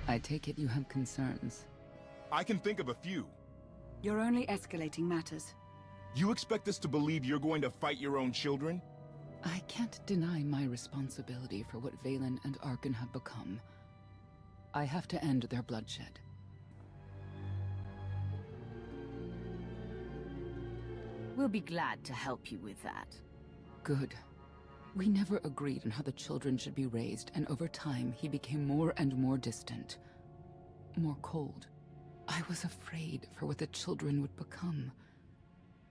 I take it you have concerns. I can think of a few. You're only escalating matters. You expect us to believe you're going to fight your own children? I can't deny my responsibility for what Valen and Arkan have become. I have to end their bloodshed. We'll be glad to help you with that. Good. We never agreed on how the children should be raised, and over time he became more and more distant. More cold. I was afraid for what the children would become.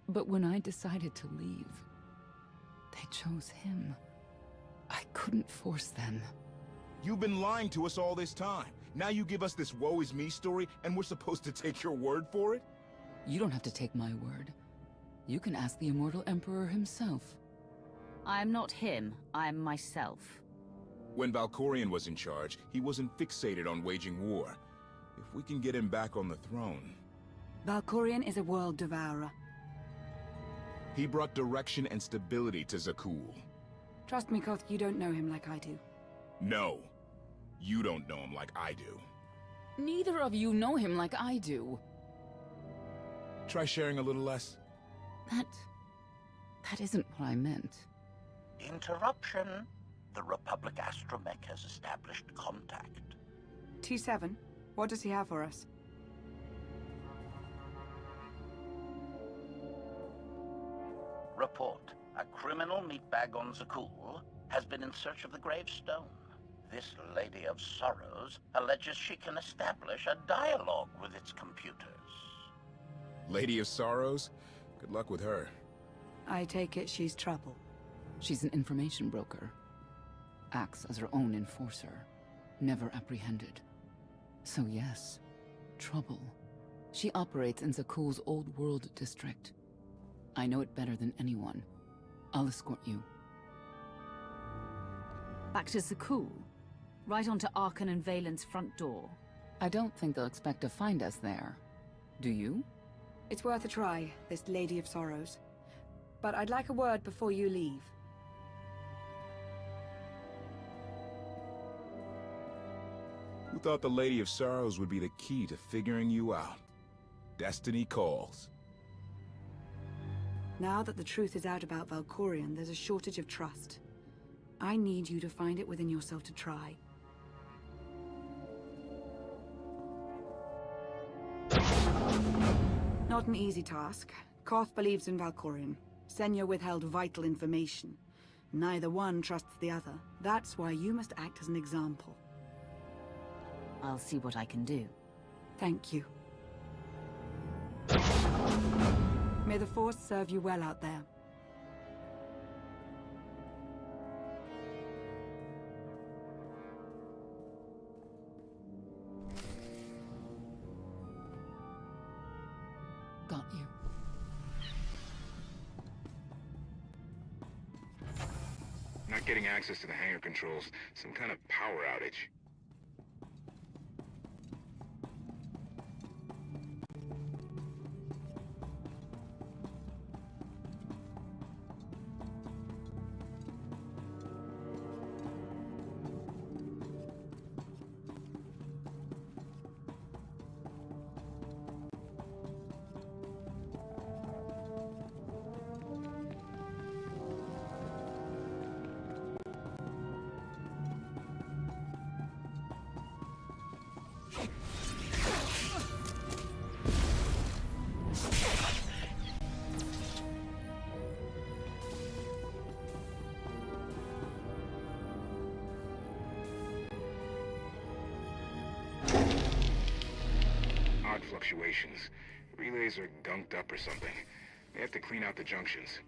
But when I decided to leave, they chose him. I couldn't force them. You've been lying to us all this time. Now you give us this woe is me story, and we're supposed to take your word for it? You don't have to take my word. You can ask the Immortal Emperor himself. I'm not him, I'm myself. When Valkorion was in charge, he wasn't fixated on waging war. If we can get him back on the throne... Valkorion is a world devourer. He brought direction and stability to Zakuul. Trust me, Koth, you don't know him like I do. No. You don't know him like I do. Neither of you know him like I do. Try sharing a little less. That isn't what I meant. Interruption. The Republic astromech has established contact. T7, what does he have for us? Report. A criminal meatbag on Zakuul has been in search of the gravestone. This Lady of Sorrows alleges she can establish a dialogue with its computers. Lady of Sorrows? Good luck with her. I take it she's trouble. She's an information broker. Acts as her own enforcer. Never apprehended. So yes, trouble. She operates in Zakuul's Old World district. I know it better than anyone. I'll escort you. Back to Zakuul. Right onto Arkan and Valen's front door. I don't think they'll expect to find us there. Do you? It's worth a try, this Lady of Sorrows. But I'd like a word before you leave. Who thought the Lady of Sorrows would be the key to figuring you out? Destiny calls. Now that the truth is out about Valkorion, there's a shortage of trust. I need you to find it within yourself to try. Not an easy task. Koth believes in Valkorion. Senya withheld vital information. Neither one trusts the other. That's why you must act as an example. I'll see what I can do. Thank you. May the Force serve you well out there. Got you. Not getting access to the hangar controls. Some kind of power outage. Odd fluctuations. Relays are gunked up or something. They have to clean out the junctions.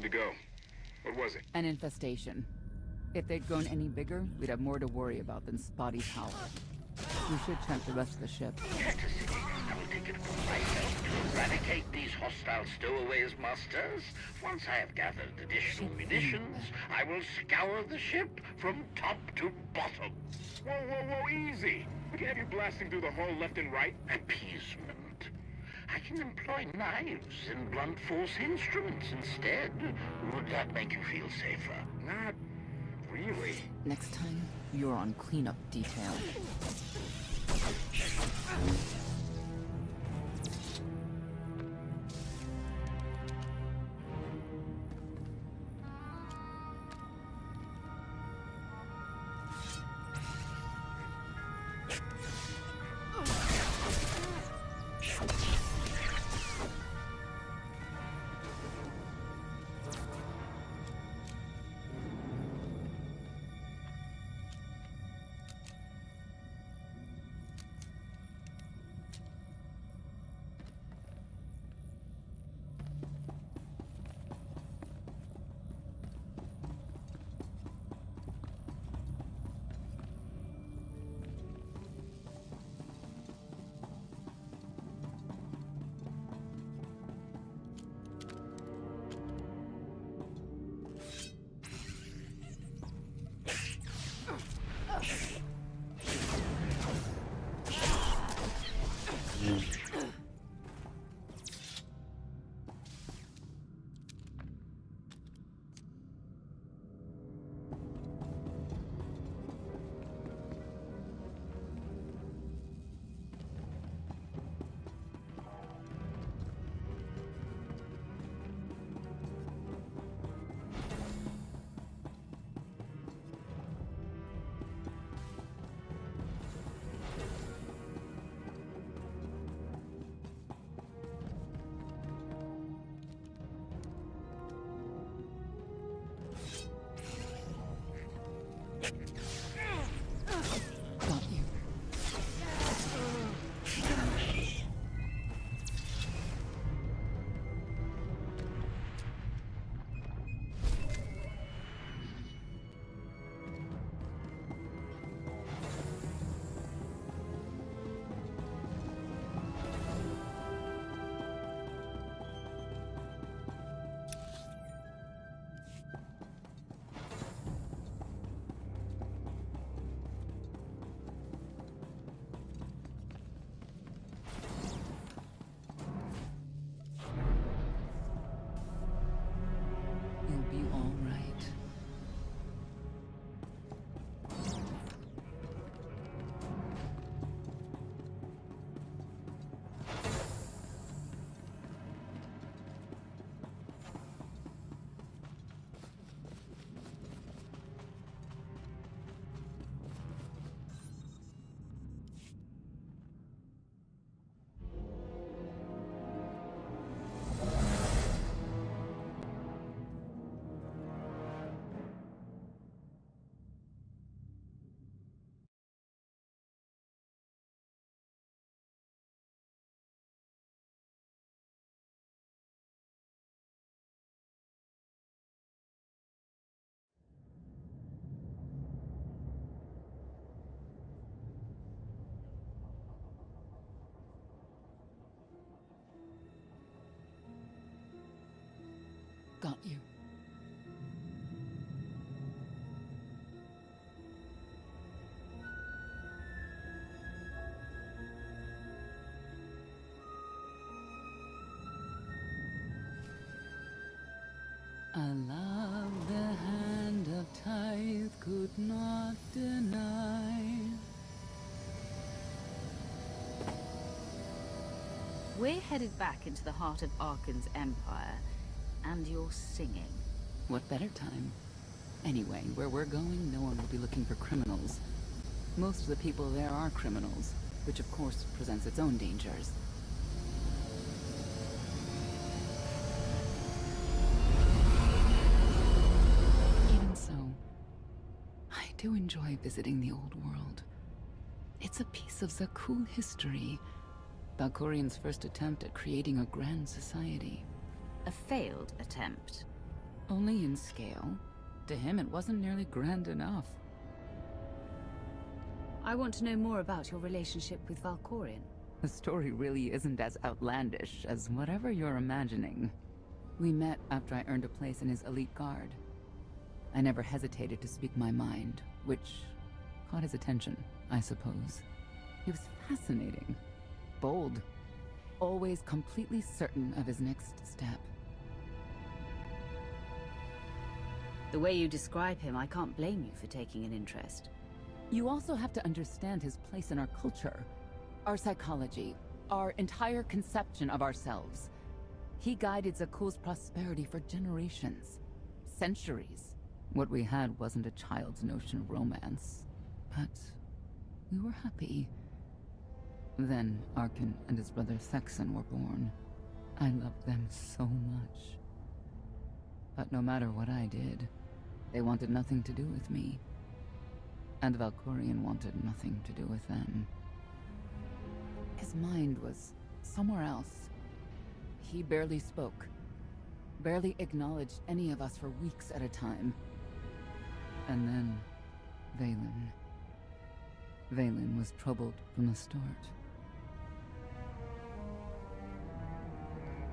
good to go. What was it? An infestation. If they'd grown any bigger, we'd have more to worry about than spotty power. We should check the rest of the ship. Courtesy. I will take it upon myself to eradicate these hostile stowaways, masters. Once I have gathered additional munitions, I will scour the ship from top to bottom. Whoa, whoa, whoa, easy! We can have you blasting through the hull left and right. Appeasement. I can employ knives and blunt force instruments instead. Would that make you feel safer? Not really. Next time, you're on cleanup detail. Got you. You'll be all right. Got you. I love the hand of tithe could not deny. We're headed back into the heart of Arkan's empire, and you're singing. What better time? Anyway, where we're going, no one will be looking for criminals. Most of the people there are criminals, which of course presents its own dangers. Even so, I do enjoy visiting the old world. It's a piece of Zakuul history. Valkorian's first attempt at creating a grand society. A failed attempt. Only in scale. To him, it wasn't nearly grand enough. I want to know more about your relationship with Valkorion. The story really isn't as outlandish as whatever you're imagining. We met after I earned a place in his elite guard. I never hesitated to speak my mind, which caught his attention, I suppose. He was fascinating, bold, always completely certain of his next step. The way you describe him, I can't blame you for taking an interest. You also have to understand his place in our culture, our psychology, our entire conception of ourselves. He guided Zakuul's prosperity for generations, centuries. What we had wasn't a child's notion of romance, but we were happy. Then Arkan and his brother Thexan were born. I loved them so much. But no matter what I did, they wanted nothing to do with me. And Valkorion wanted nothing to do with them. His mind was somewhere else. He barely spoke, barely acknowledged any of us for weeks at a time. And then, Vaylin. Vaylin was troubled from the start.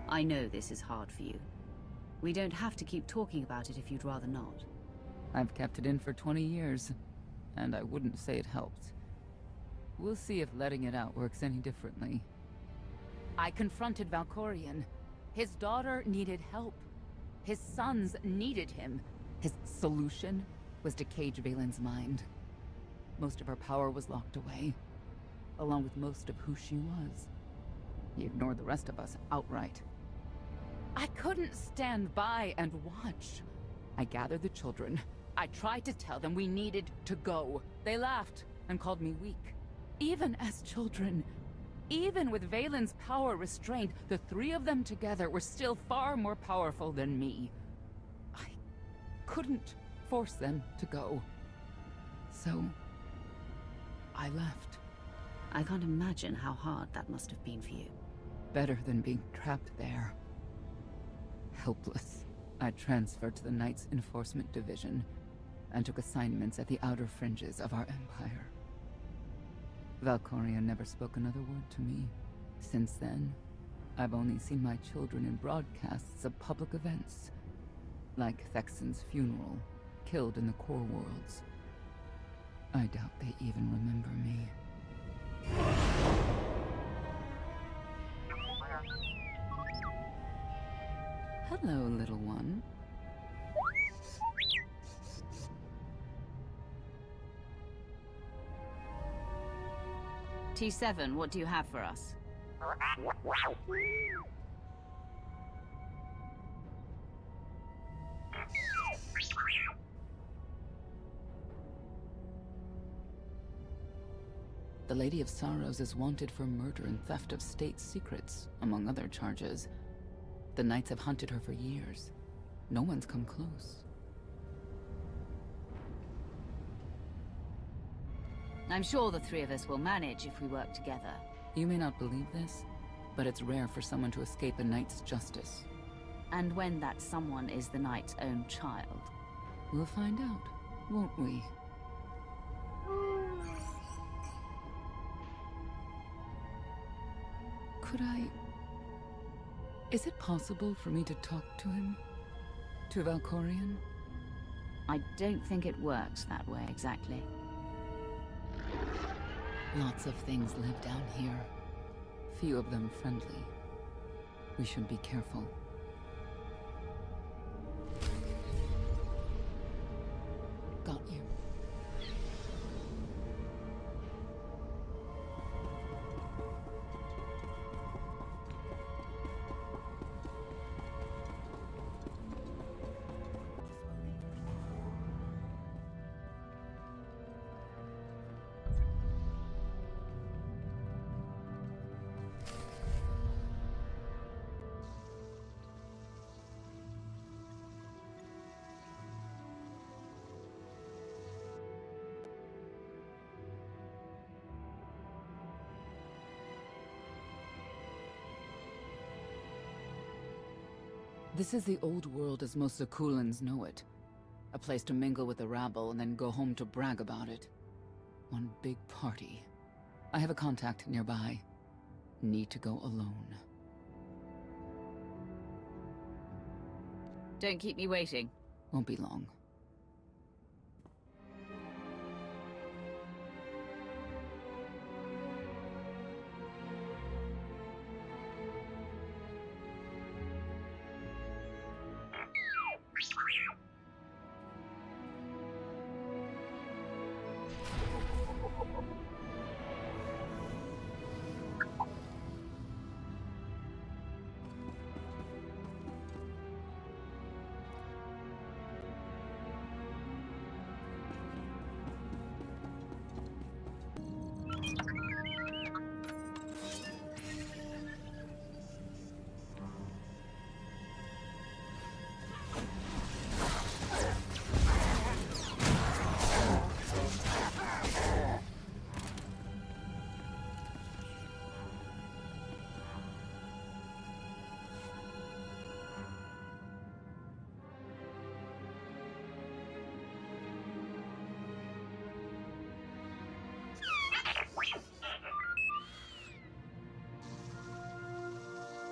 I know this is hard for you. We don't have to keep talking about it if you'd rather not. I've kept it in for 20 years, and I wouldn't say it helped. We'll see if letting it out works any differently. I confronted Valkorion. His daughter needed help. His sons needed him. His solution was to cage Vaylin's mind. Most of her power was locked away, along with most of who she was. He ignored the rest of us outright. I couldn't stand by and watch. I gathered the children. I tried to tell them we needed to go. They laughed and called me weak. Even as children, even with Vaylin's power restrained, the three of them together were still far more powerful than me. I couldn't force them to go. So, I left. I can't imagine how hard that must have been for you. Better than being trapped there. Helpless, I transferred to the Knights Enforcement Division and took assignments at the outer fringes of our empire. Valkorion never spoke another word to me. Since then, I've only seen my children in broadcasts of public events, like Thexan's funeral, killed in the Core Worlds. I doubt they even remember me. Hello, little one. T7, what do you have for us? The Lady of Sorrows is wanted for murder and theft of state secrets, among other charges. The Knights have hunted her for years. No one's come close. I'm sure the three of us will manage if we work together. You may not believe this, but it's rare for someone to escape a knight's justice. And when that someone is the knight's own child. We'll find out, won't we? Could I... Is it possible for me to talk to him? To Valkorion? I don't think it works that way exactly. Lots of things live down here. Few of them friendly. We should be careful. Got you. This is the old world as most Zakuulans know it. A place to mingle with the rabble and then go home to brag about it. One big party. I have a contact nearby. Need to go alone. Don't keep me waiting. Won't be long.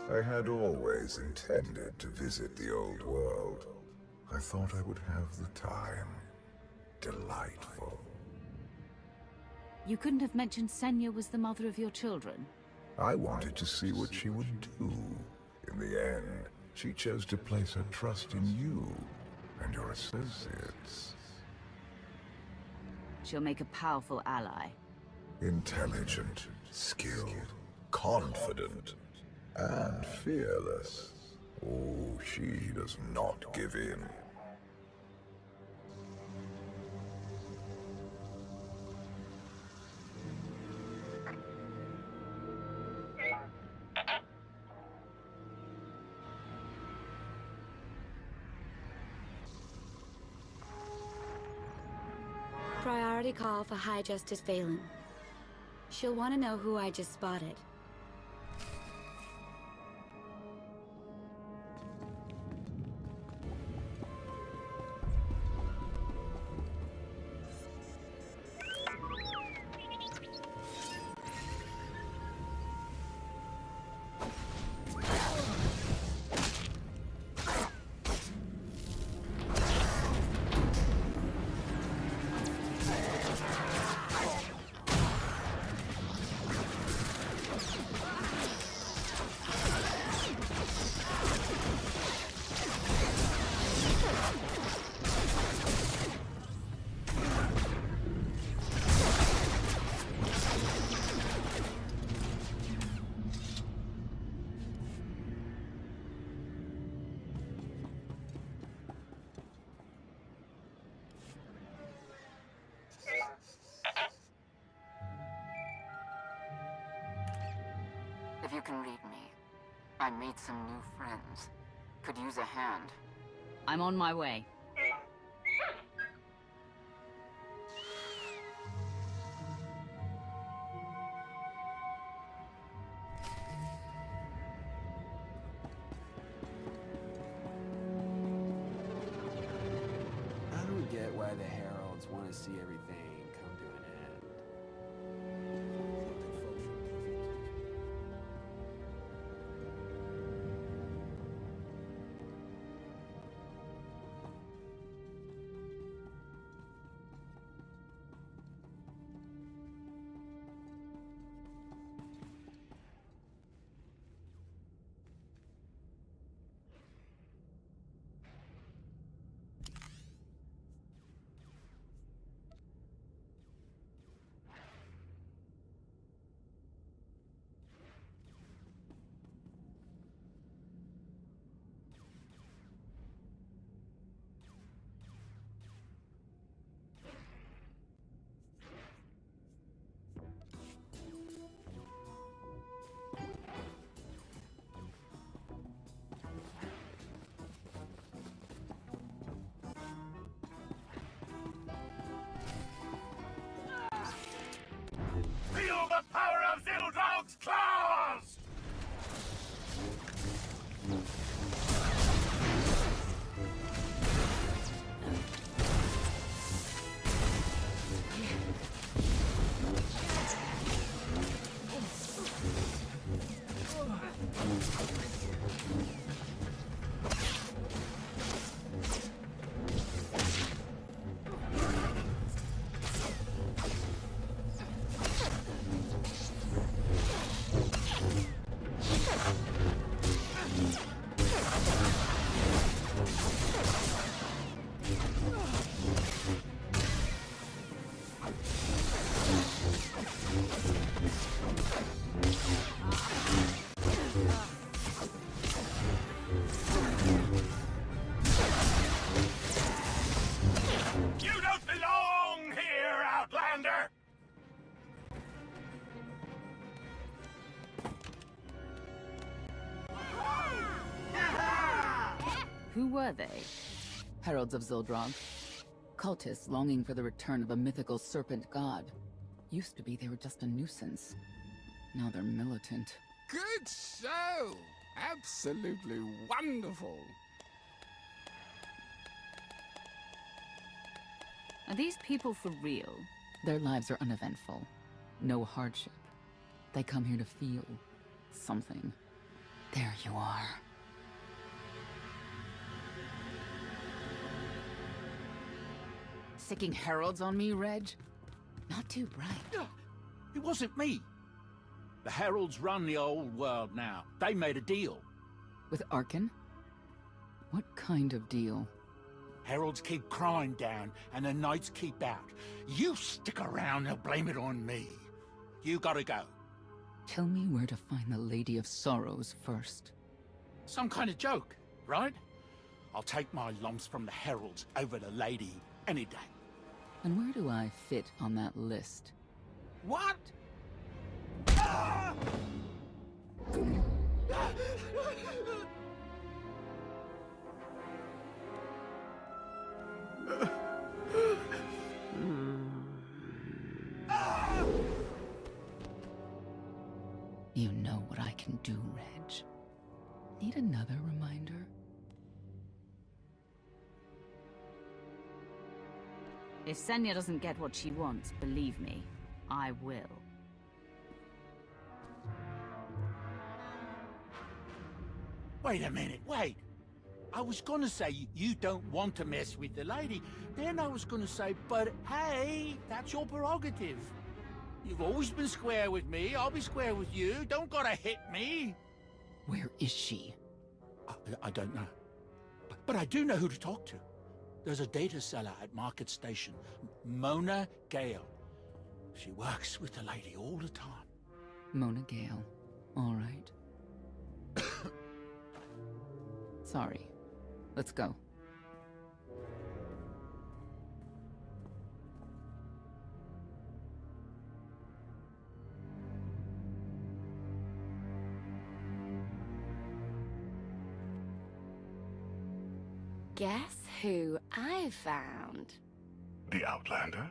I had always intended to visit the old world. I thought I would have the time. Delightful. You couldn't have mentioned Senya was the mother of your children? I wanted to see what she would do. In the end, she chose to place her trust in you and your associates. She'll make a powerful ally. Intelligent, skilled, confident, and fearless. Oh, she does not give in. Priority call for High Justice Valen. She'll want to know who I just spotted. If you can read me, I made some new friends. Could use a hand. I'm on my way. I don't get why the Heralds want to see everything come to an end. Who were they? Heralds of Zildrog. Cultists longing for the return of a mythical serpent god. Used to be they were just a nuisance. Now they're militant. Good show! Absolutely wonderful. Are these people for real? Their lives are uneventful. No hardship. They come here to feel something. There you are. Sicking heralds on me, Reg? Not too bright. It wasn't me. The heralds run the old world now. They made a deal. With Arkan? What kind of deal? Heralds keep crime down, and the knights keep out. You stick around and blame it on me. You gotta go. Tell me where to find the Lady of Sorrows first. Some kind of joke, right? I'll take my lumps from the heralds over the lady any day. And where do I fit on that list? What? You know what I can do, Reg. Need another reminder? If Senya doesn't get what she wants, believe me, I will. Wait a minute, wait. I was gonna say you don't want to mess with the lady. Then I was gonna say, but hey, that's your prerogative. You've always been square with me, I'll be square with you. Don't gotta hit me. Where is she? I don't know. But I do know who to talk to. There's a data seller at Market Station, Mona Gale. She works with the lady all the time. Mona Gale. All right. Sorry. Let's go. Guess who I found? The Outlander?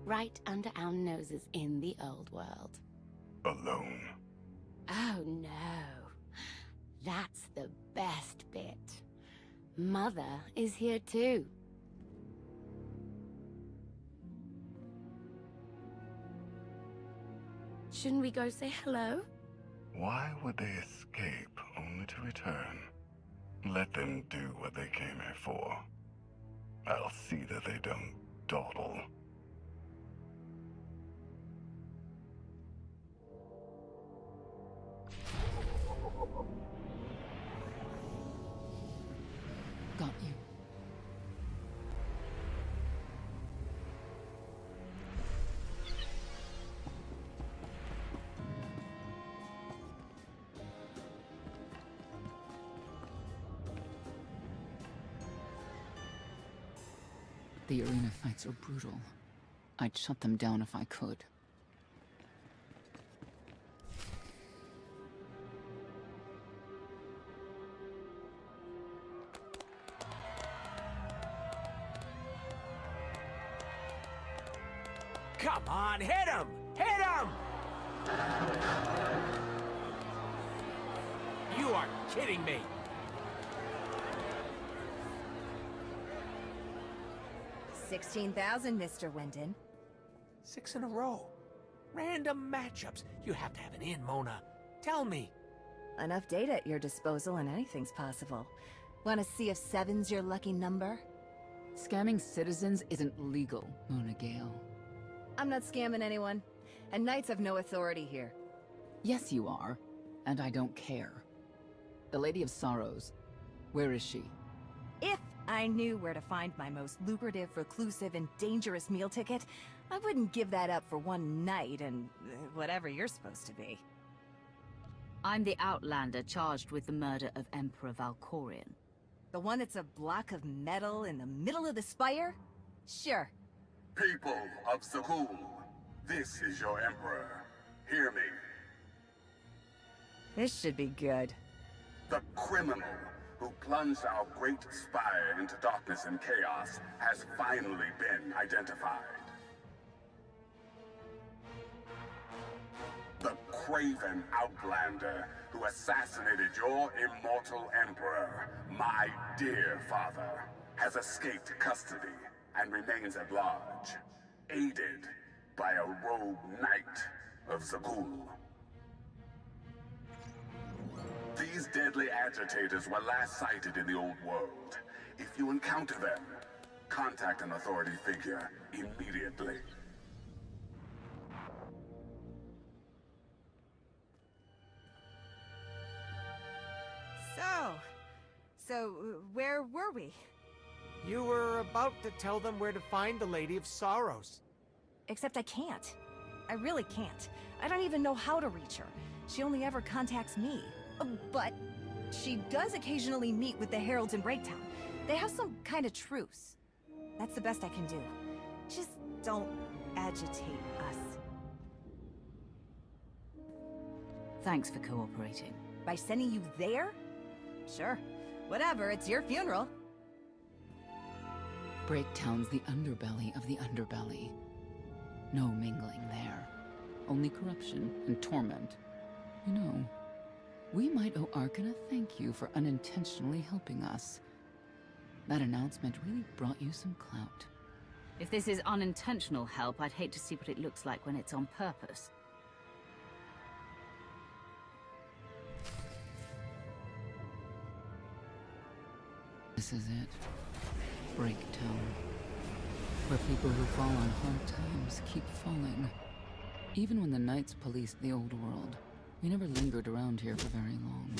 Right under our noses in the old world. Alone? Oh no. That's the best bit. Mother is here too. Shouldn't we go say hello? Why would they escape only to return? Let them do what they came here for. I'll see that they don't dawdle. Got you. The arena fights are brutal. I'd shut them down if I could. Come on, hit him! Hit him! You are kidding me. $16,000, Mr. Wyndon. 6 in a row. Random matchups. You have to have an in, Mona. Tell me. Enough data at your disposal and anything's possible. Want to see if 7's your lucky number? Scamming citizens isn't legal, Mona Gale. I'm not scamming anyone. And Knights have no authority here. Yes, you are. And I don't care. The Lady of Sorrows. Where is she? If I knew where to find my most lucrative, reclusive, and dangerous meal ticket, I wouldn't give that up for one night and whatever you're supposed to be. I'm the Outlander charged with the murder of Emperor Valkorion. The one that's a block of metal in the middle of the spire? Sure. People of Zakuul, this is your Emperor. Hear me. This should be good. The criminal who plunged our great spire into darkness and chaos, has finally been identified. The craven outlander who assassinated your immortal emperor, my dear father, has escaped custody and remains at large, aided by a rogue knight of Zakuul. These deadly agitators were last sighted in the old world. If you encounter them, contact an authority figure immediately. So, where were we? You were about to tell them where to find the Lady of Sorrows. Except I can't. I really can't. I don't even know how to reach her. She only ever contacts me. But she does occasionally meet with the Heralds in Breaktown. They have some kind of truce. That's the best I can do. Just don't agitate us. Thanks for cooperating. By sending you there? Sure. Whatever, it's your funeral. Breaktown's the underbelly of the underbelly. No mingling there. Only corruption and torment. You know, we might owe Arkan a thank you for unintentionally helping us. That announcement really brought you some clout. If this is unintentional help, I'd hate to see what it looks like when it's on purpose. This is it. Breaktown. Where people who fall on hard times keep falling. Even when the Knights policed the old world, we never lingered around here for very long.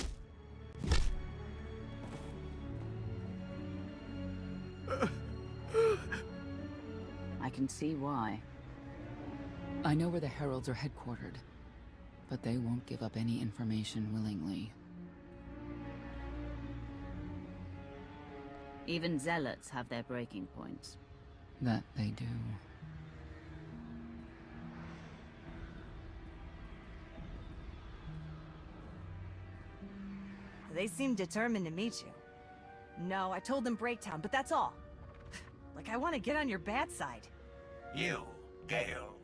I can see why. I know where the Heralds are headquartered, but they won't give up any information willingly. Even Zealots have their breaking points. That they do. They seem determined to meet you. No, I told them Breaktown, but that's all. Like I want to get on your bad side. You, Gale.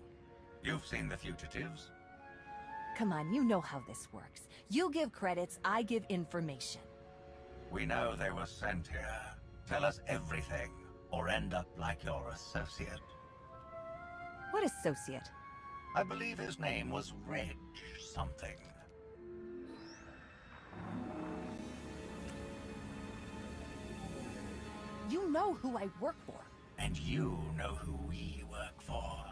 You've seen the fugitives. Come on, you know how this works. You give credits, I give information. We know they were sent here. Tell us everything, or end up like your associate. What associate? I believe his name was Reg something. You know who I work for. And you know who we work for.